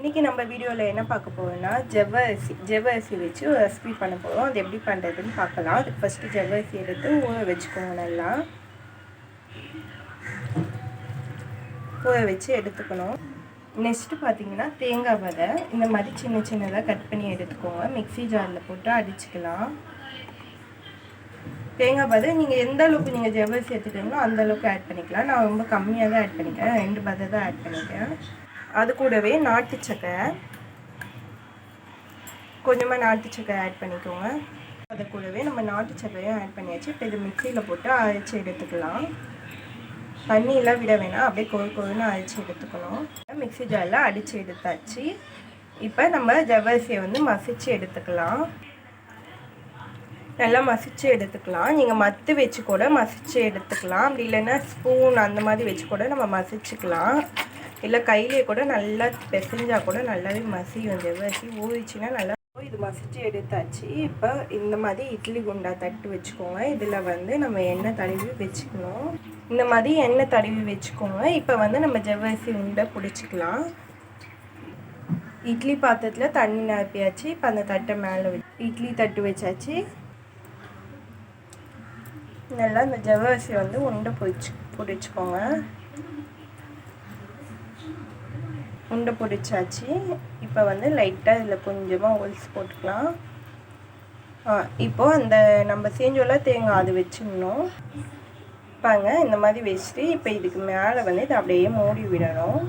இன்றைக்கி நம்ம வீடியோவில் என்ன பார்க்க போகிறோம்னா ஜவ்வ அரிசி வச்சு ஒரு ரெசிபி பண்ண போகிறோம். அது எப்படி பண்ணுறதுன்னு பார்க்கலாம். அதுக்கு ஃபஸ்ட்டு ஜவ்வ அரிசி எடுத்து ஊற வச்சுக்கோங்க. நல்லா ஊற வச்சு எடுத்துக்கணும். நெக்ஸ்ட்டு பார்த்தீங்கன்னா தேங்காய் வடை இந்த மாதிரி சின்ன சின்னதாக கட் பண்ணி எடுத்துக்கோங்க. மிக்ஸி ஜாரில் போட்டு அடிச்சுக்கலாம். தேங்காய் பதை நீங்கள் எந்த அளவுக்கு நீங்கள் ஜவ்வ அரிசி எடுத்துக்கிட்டீங்களோ அந்தளவுக்கு ஆட் பண்ணிக்கலாம். நான் ரொம்ப கம்மியாக தான் ஆட் பண்ணிக்கிறேன். 2 பதை தான் ஆட் பண்ணிக்கிறேன். அது கூடவே நாட்டு சக்கரை, கொஞ்சமாக நாட்டு சக்கரை ஆட் பண்ணிக்கோங்க. அது கூடவே நம்ம நாட்டு சக்கரையும் ஆட் பண்ணியாச்சு. இப்போ இது மிக்சியில் போட்டு அரைச்சி எடுத்துக்கலாம். தண்ணியெலாம் விட வேணாம், அப்படியே கொழுன்னு அரைச்சி எடுத்துக்கணும். மிக்ஸி ஜாரில் அடித்து எடுத்தாச்சு. இப்போ நம்ம ஜவ்வ அரிசியை மசிச்சு எடுத்துக்கலாம். நல்லா மசிச்சு எடுத்துக்கலாம். நீங்கள் மத்து வச்சு கூட மசிச்சு எடுத்துக்கலாம். அப்படி இல்லைன்னா ஸ்பூன் அந்த மாதிரி வச்சு கூட நம்ம மசிச்சுக்கலாம். இல்லை கையிலே கூட நல்லா பிசைஞ்சால் கூட நல்லாவே மசியும். ஜவ்வ அரிசி ஊறிச்சுன்னா நல்லா இது மசிச்சு எடுத்தாச்சு. இப்போ இந்த மாதிரி இட்லி குண்டா தட்டு வச்சுக்கோங்க. இதில் நம்ம எண்ணெய் தடவி வச்சுக்கணும். இந்த மாதிரி எண்ணெய் தடவி வச்சுக்கோங்க. இப்போ நம்ம ஜவ்வ அரிசி உண்டை பிடிச்சிக்கலாம். இட்லி பாத்திரத்தில் தண்ணி நிரப்பியாச்சு. இப்போ அந்த தட்டை மேலே இட்லி தட்டு வச்சாச்சு. நல்லா இந்த ஜவ்வ அரிசி உண்டை பிடிச்சிக்கோங்க. உண்டை பிடிச்சாச்சு. இப்போ லைட்டாக இதில் கொஞ்சமாக ஹோல்ஸ் போட்டுக்கலாம். இப்போது அந்த நம்ம செஞ்சோல தேங்காய் அது வச்சிடணும். பாருங்க இந்த மாதிரி வச்சுட்டு இப்போ இதுக்கு மேலே இதை அப்படியே மூடி விடணும்.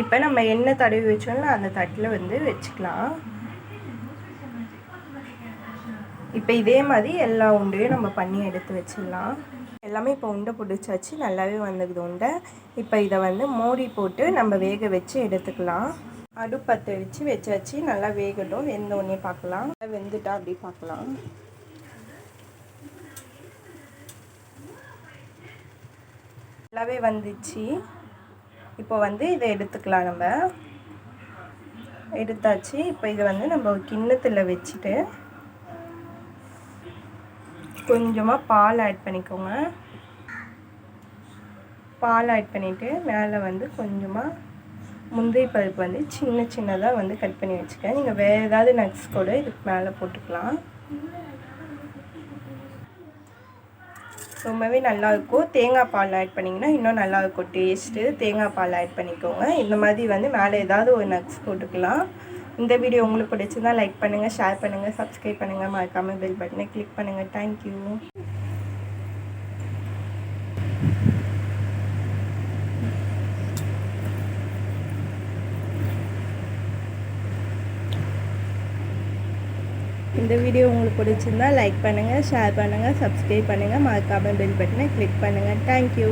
இப்போ நம்ம எண்ணெய் தடவி வச்சோம்னா அந்த தட்டில் வச்சுக்கலாம். இப்போ இதே மாதிரி எல்லா உண்டையும் நம்ம பண்ணி எடுத்து வச்சிடலாம். எல்லாமே இப்போ உண்டை பிடிச்சாச்சு. நல்லாவே வந்தது உண்டை. இப்போ இதை மூடி போட்டு நம்ம வேக வச்சு எடுத்துக்கலாம். அடுப்பத்தை வச்சாச்சு. நல்லா வேகட்டும். வெந்த உடனே பார்க்கலாம். வெந்துட்டா அப்படி பார்க்கலாம். நல்லாவே வந்துச்சு. இப்போ இதை எடுத்துக்கலாம். நம்ம எடுத்தாச்சு. இப்போ இதை நம்ம ஒரு கிண்ணத்தில் வச்சுட்டு கொஞ்சமாக பால் ஆட் பண்ணிக்கோங்க. பால் ஆட் பண்ணிவிட்டு மேலே கொஞ்சமாக முந்திரி பருப்பு சின்ன சின்னதாக கட் பண்ணி வச்சுக்கேன். நீங்கள் வேறு ஏதாவது நட்ஸ் கூட இதுக்கு மேலே போட்டுக்கலாம். ரொம்பவே நல்லாயிருக்கும். தேங்காய் பால் ஆட் பண்ணிங்கன்னா இன்னும் நல்லாயிருக்கும் டேஸ்ட்டு. தேங்காய் பால் ஆட் பண்ணிக்கோங்க. இந்த மாதிரி மேலே ஏதாவது ஒரு நட்ஸ் போட்டுக்கலாம். இந்த வீடியோ உங்களுக்கு பிடிச்சிருந்தா லைக் பண்ணுங்கள், ஷேர் பண்ணுங்கள், சப்ஸ்கிரைப் பண்ணுங்கள், மறக்காமல் பெல் பட்டனை கிளிக் பண்ணுங்கள். தேங்க்யூ. இந்த வீடியோ உங்களுக்கு பிடிச்சிருந்தா லைக் பண்ணுங்கள், ஷேர் பண்ணுங்கள், சப்ஸ்கிரைப் பண்ணுங்கள், மறக்காமல் பெல் பட்டனை கிளிக் பண்ணுங்கள். தேங்க்யூ.